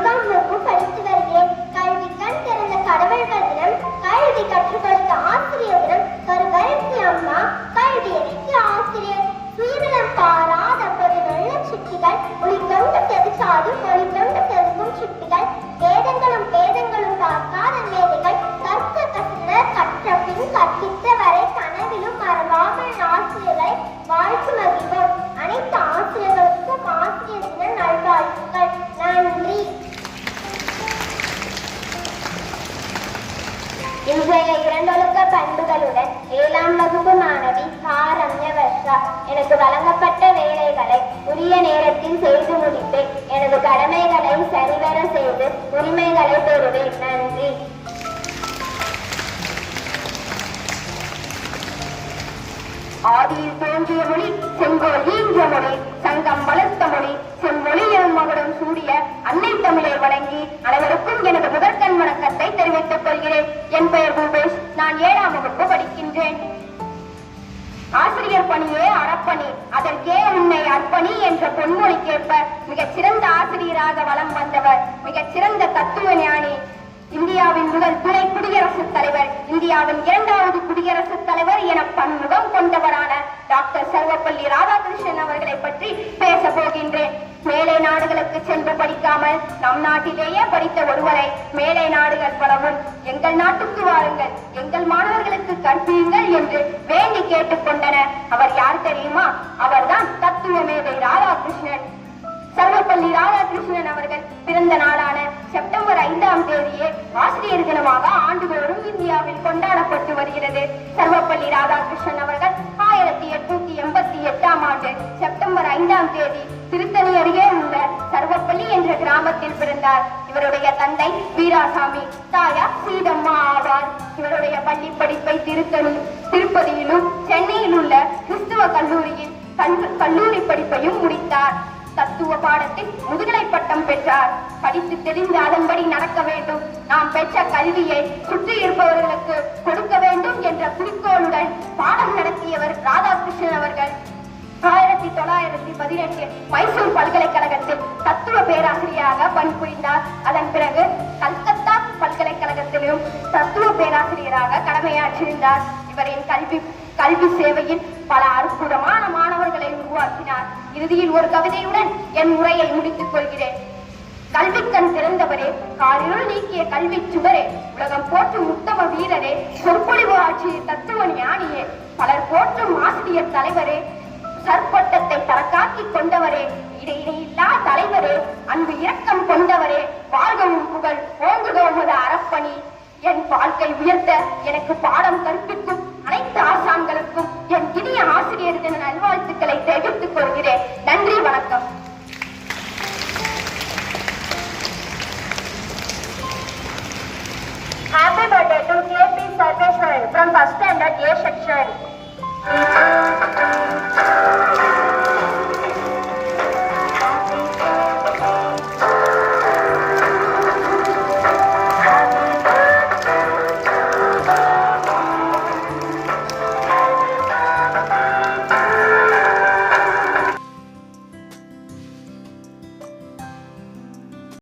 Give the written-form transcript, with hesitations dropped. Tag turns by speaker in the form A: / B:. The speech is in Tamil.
A: 4ஆம் வகுப்பு படித்து வருகிறேன். கல்வி கண் திறந்த கடவுள்கள் தினம், கல்வி கற்றுக் கொடுத்த ஆசிரியர் தினம், கருவறைக்கு அம்மா, கல்வியறிக்கு ஆசிரியர். சுயநலம் பாராத பொது நல்ல சிட்டிகள், ஒளிக்கொண்டு செதுக்காதும் ஒளிக்கொண்டு செதுக்கும் சிட்டிகள், வேதங்களும் வேதங்களும் பார்க்காத மேதைகள், கற்க கற்றனர் கற்ற பின் கற்பித்த வரை கனவிலும் மறவாமல் ஆசிரியர்களை வாழ்த்து மகிழ்வோம். அனைத்து ஆசிரியர்களுக்கும் ஆசிரியர் தின நல்வாழ்த்துக்கள். நன்றி. இன்றைய இரண்டொழுக்க பண்புகளுடன் 7ஆம் வகுப்பு மாணவி ரம்யா வர்ஷா. எனக்கு வழங்கப்பட்ட வேலைகளை உரிய நேரத்தில் செய்து முடிப்பேன். எனது கடமைகளை சரிவர செய்து உரிமைகளை பெறுவேன். நன்றி.
B: ஆதியில் தோன்றிய மொழி செங்கோல் ஈன்ற மொழி, சங்கம் வளர்த்த மொழி, செம்மொழி எனும் மகுடம் சூடிய அன்னை தமிழை வழங்கி அனைவருக்கும் எனது முதற்கண் வணக்கத்தை தெரிவித்துக் கொள்கிறேன். என் பெயர் பூபேஷ். நான் 7ஆம் வகுப்பு படிக்கின்றேன். ஆசிரியர் பணியே அறப்பணி, அதற்கே உன்னை அர்ப்பணி என்ற பொன்மொழிக்கேற்ப மிகச் சிறந்த ஆசிரியராக வலம் வந்தவர், மிகச் சிறந்த தத்துவ ஞானி, இந்தியாவின் முதல் துணை குடியரசுத் தலைவர், இந்தியாவின் 2வது குடியரசுத் தலைவர் என பன்முகம் கொண்டவரான டாக்டர் சர்வப்பள்ளி ராதாகிருஷ்ணன் அவர்களை பற்றி பேச போகின்றேன். மேலை நாடுகளுக்கு சென்று படிக்காமல் நம் நாட்டிலேயே படித்த ஒருவரை மேலை நாடுகள் பலவும் எங்கள் நாட்டுக்கு வாருங்கள், எங்கள் மாணவர்களுக்கு கற்பியுங்கள் என்று வேண்டி கேட்டுக்கொண்டன. அவர் யார் தெரியுமா? அவர்தான் தத்துவ மேதை ராதாகிருஷ்ணன். சர்வப்பள்ளி ராதாகிருஷ்ணன் அவர்கள் பிறந்த நாளான செப்டம்பர் 5ஆம் தேதியே ஆசிரியர் தினமாக ஆண்டுதோறும் இந்தியாவில் கொண்டாடப்பட்டு வருகிறது. சர்வப்பள்ளி ராதாகிருஷ்ணன் அவர்கள் 1888ஆம் ஆண்டு செப்டம்பர் 5ஆம் தேதி திருத்தணி அருகே உள்ள சர்வப்பள்ளி என்ற கிராமத்தில் பிறந்தார். இவருடைய தந்தை வீராசாமி, தாயார் சீதம்மா ஆவார். இவருடைய பள்ளி படிப்பை திருப்பதியிலும் சென்னையில் உள்ள கிறிஸ்துவ கல்லூரியில் கல்லூரி படிப்பையும் முடித்தார். தத்துவ பாடத்தில் முதுகலை பட்டம் பெற்றார். படித்து தெரிந்து அதன்படி நடக்க வேண்டும், நாம் பெற்ற கல்வியை சுற்றி இருப்பவர்களுக்கு கொடுக்க வேண்டும் என்ற குறிக்கோளுடன் பாடம் நடத்தியவர் ராதாகிருஷ்ணன் அவர்கள். 1918 மைசூர் பல்கலைக்கழகத்தில் தத்துவ பேராசிரியராக பணிபுரிந்தார். அதன் பிறகு கல்கத்தா பல்கலைக்கழகத்திலும் தத்துவ பேராசிரியராக கடமையாற்றியிருந்தார். இவரின் கல்வி சேவையில் பல அற்புதமான மாணவர்களை உருவாக்கினார். இறுதியில் ஒரு கவிதையுடன் என் உரையை முடித்துக் கொள்கிறேன். கல்விக்கண் திறந்தவரே, காரிருள் நீக்கிய கல்வி சுவரே, உலகம் போற்றும் உத்தம வீரரே, சொற்பொழிவு ஆட்சிய தத்துவ ஞானியே, பலர் போற்றும் ஆசிரியர் தலைவரே, சற்பட்டத்தை தரக்காக்கி கொண்டவரே, இடையில்லா தலைவரே, அன்பு இரக்கம் கொண்டவரே, வாழ்கவும் புகழ் ஓங்குக உமது அறப்பணி. என் வாழ்க்கை உயர்த்த எனக்கு பாடம் கற்பிக்கும் அனைத்து ஆசான்களுக்கும் என் இனிய ஆசிரியர் தின நல்வாழ்த்துக்களை தெரிவித்துக் கொள்கிறேன். நன்றி, வணக்கம்.
A: Happy birthday to K.P. Sarveshwaran from first standard A section.